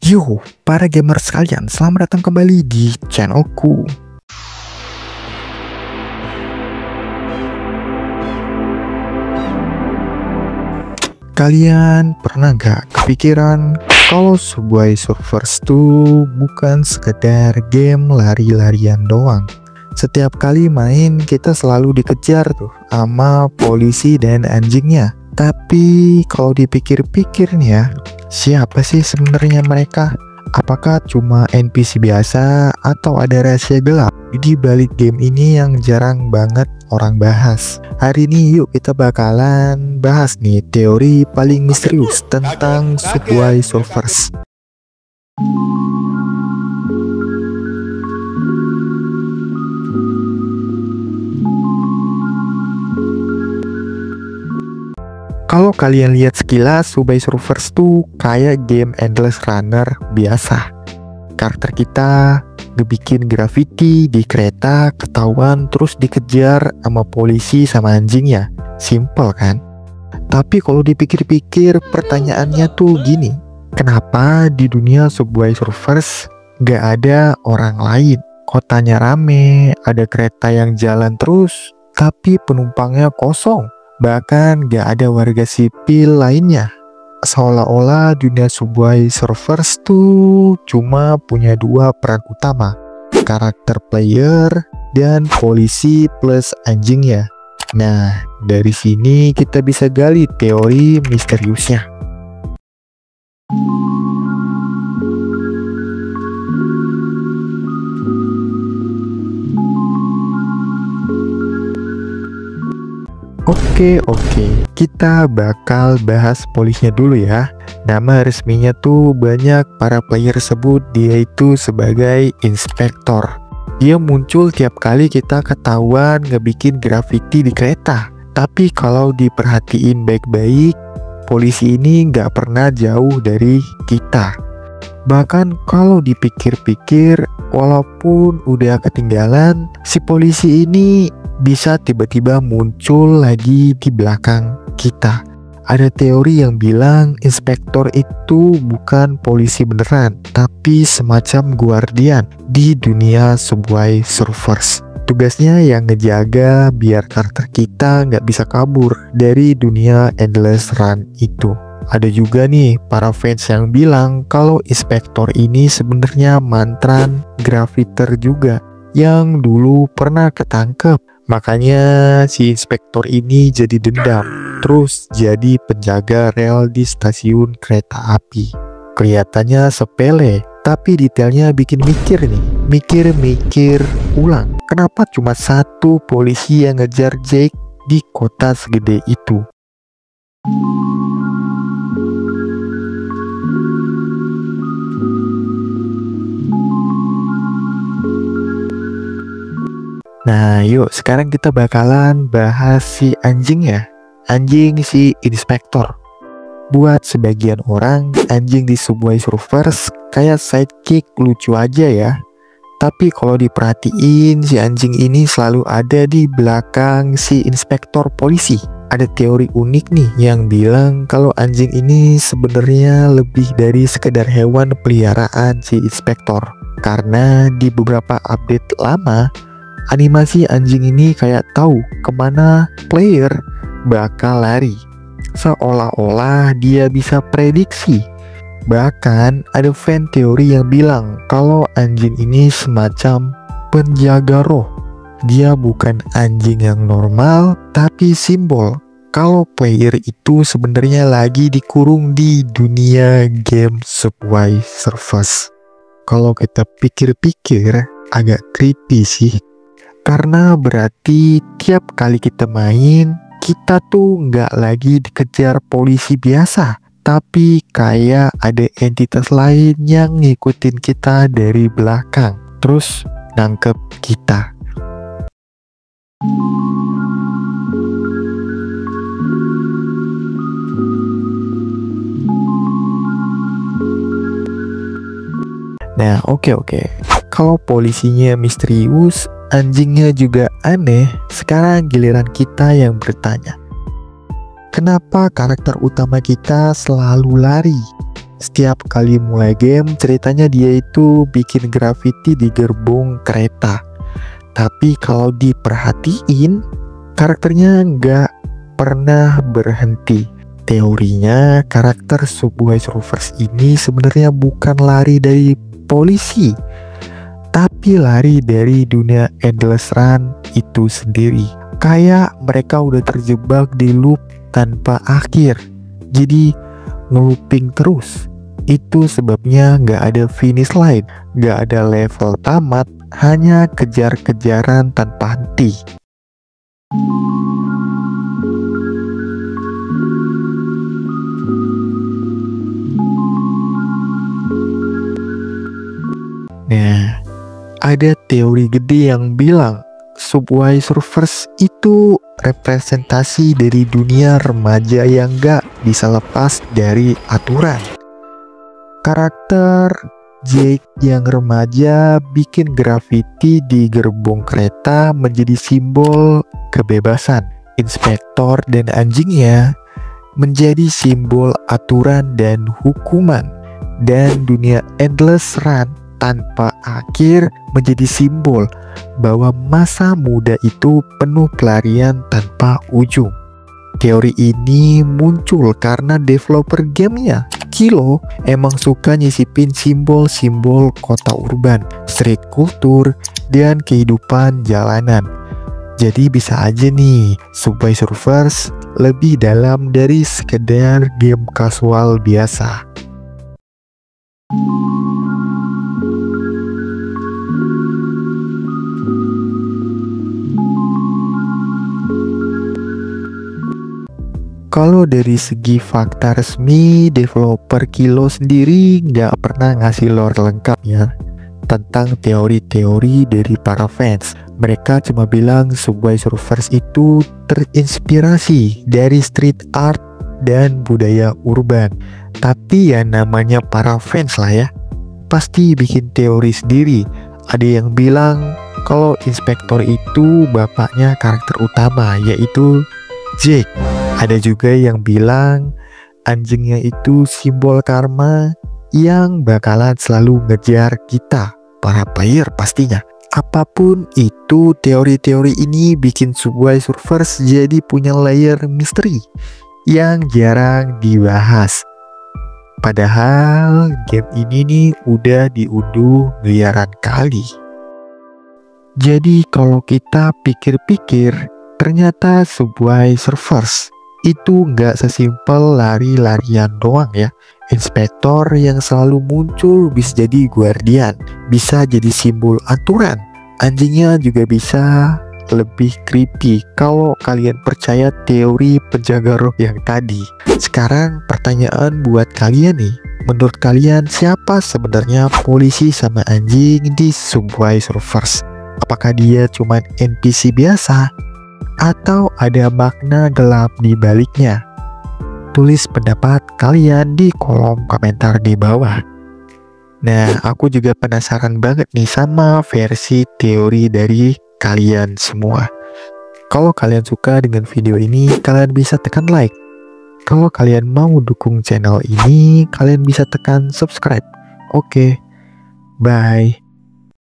Yo, para gamers sekalian, selamat datang kembali di channelku. Kalian pernah gak kepikiran kalau sebuah servers tuh bukan sekedar game lari-larian doang? Setiap kali main kita selalu dikejar tuh sama polisi dan anjingnya. Tapi kalau dipikir-pikir nih ya, siapa sih sebenarnya mereka? Apakah cuma NPC biasa atau ada rahasia gelap di balik game ini yang jarang banget orang bahas? Hari ini yuk kita bakalan bahas nih teori paling misterius tentang sebuah servers. Kalau kalian lihat sekilas, Subway Surfers tuh kayak game Endless Runner biasa. Karakter kita ngebikin graffiti di kereta, ketahuan terus dikejar sama polisi sama anjingnya. Simple kan? Tapi kalau dipikir-pikir pertanyaannya tuh gini, kenapa di dunia Subway Surfers gak ada orang lain? Kotanya rame, ada kereta yang jalan terus, tapi penumpangnya kosong. Bahkan gak ada warga sipil lainnya. Seolah-olah dunia Subway Surfers tuh cuma punya dua peran utama, karakter player dan polisi plus anjingnya. Nah, dari sini kita bisa gali teori misteriusnya. Oke, kita bakal bahas polisnya dulu ya. Nama resminya tuh banyak para player sebut dia itu sebagai inspektor. Dia muncul tiap kali kita ketahuan ngebikin graffiti di kereta. Tapi kalau diperhatiin baik-baik, polisi ini nggak pernah jauh dari kita. Bahkan kalau dipikir-pikir, walaupun udah ketinggalan, si polisi ini bisa tiba-tiba muncul lagi di belakang kita. Ada teori yang bilang inspektor itu bukan polisi beneran, tapi semacam guardian di dunia Subway Surfers. Tugasnya yang ngejaga biar karakter kita nggak bisa kabur dari dunia Endless Run itu. Ada juga nih para fans yang bilang kalau inspektor ini sebenarnya mantan graffiter juga yang dulu pernah ketangkep. Makanya si inspektor ini jadi dendam, terus jadi penjaga rel di stasiun kereta api. Kelihatannya sepele, tapi detailnya bikin mikir nih. Mikir ulang, kenapa cuma satu polisi yang ngejar Jake di kota segede itu? Nah yuk sekarang kita bakalan bahas si anjingnya. Anjing si inspektor. Buat sebagian orang, anjing di Subway Surfers kayak sidekick lucu aja ya. Tapi kalau diperhatiin, si anjing ini selalu ada di belakang si inspektor polisi. Ada teori unik nih yang bilang kalau anjing ini sebenarnya lebih dari sekedar hewan peliharaan si inspektor. Karena di beberapa update lama, animasi anjing ini kayak tahu kemana player bakal lari. Seolah-olah dia bisa prediksi. Bahkan ada fan teori yang bilang kalau anjing ini semacam penjaga roh. Dia bukan anjing yang normal, tapi simbol kalau player itu sebenarnya lagi dikurung di dunia game Subway Surfers. Kalau kita pikir-pikir agak creepy sih. Karena berarti tiap kali kita main, kita tuh nggak lagi dikejar polisi biasa, tapi kayak ada entitas lain yang ngikutin kita dari belakang, terus nangkep kita. Nah, oke. Kalau polisinya misterius, anjingnya juga aneh. Sekarang giliran kita yang bertanya. Kenapa karakter utama kita selalu lari? Setiap kali mulai game, ceritanya dia itu bikin graffiti di gerbong kereta. Tapi kalau diperhatiin, karakternya nggak pernah berhenti. Teorinya, karakter Subway Surfers ini sebenarnya bukan lari dari polisi, tapi lari dari dunia Endless Run itu sendiri. Kayak mereka udah terjebak di loop tanpa akhir, jadi ngelooping terus. Itu sebabnya nggak ada finish line, nggak ada level tamat, hanya kejar-kejaran tanpa henti. Nah, ada teori gede yang bilang Subway Surfers itu representasi dari dunia remaja yang gak bisa lepas dari aturan. Karakter Jake yang remaja bikin grafiti di gerbong kereta menjadi simbol kebebasan. Inspektor dan anjingnya menjadi simbol aturan dan hukuman. Dan dunia Endless Run tanpa akhir menjadi simbol bahwa masa muda itu penuh pelarian tanpa ujung. Teori ini muncul karena developer gamenya, Kilo, emang suka nyisipin simbol-simbol kota urban, street culture, dan kehidupan jalanan. Jadi bisa aja nih, Subway Surfers lebih dalam dari sekedar game kasual biasa. Kalau dari segi fakta resmi, developer Kilo sendiri nggak pernah ngasih lore lengkap ya tentang teori-teori dari para fans. Mereka cuma bilang Subway Surfers itu terinspirasi dari street art dan budaya urban. Tapi ya namanya para fans lah ya, pasti bikin teori sendiri. Ada yang bilang kalau inspektor itu bapaknya karakter utama, yaitu Jake. Ada juga yang bilang anjingnya itu simbol karma yang bakalan selalu ngejar kita, para player pastinya. Apapun itu, teori-teori ini bikin Subway Surfers jadi punya layer misteri yang jarang dibahas. Padahal game ini nih udah diunduh miliaran kali. Jadi kalau kita pikir-pikir, ternyata Subway Surfers itu nggak sesimpel lari-larian doang ya. Inspektor yang selalu muncul bisa jadi guardian, bisa jadi simbol aturan. Anjingnya juga bisa lebih creepy kalau kalian percaya teori penjaga roh yang tadi. Sekarang pertanyaan buat kalian nih, menurut kalian siapa sebenarnya polisi sama anjing di Subway Surfers? Apakah dia cuma NPC biasa? Atau ada makna gelap di baliknya? Tulis pendapat kalian di kolom komentar di bawah. Nah, aku juga penasaran banget nih sama versi teori dari kalian semua. Kalau kalian suka dengan video ini, kalian bisa tekan like. Kalau kalian mau dukung channel ini, kalian bisa tekan subscribe. Oke, bye.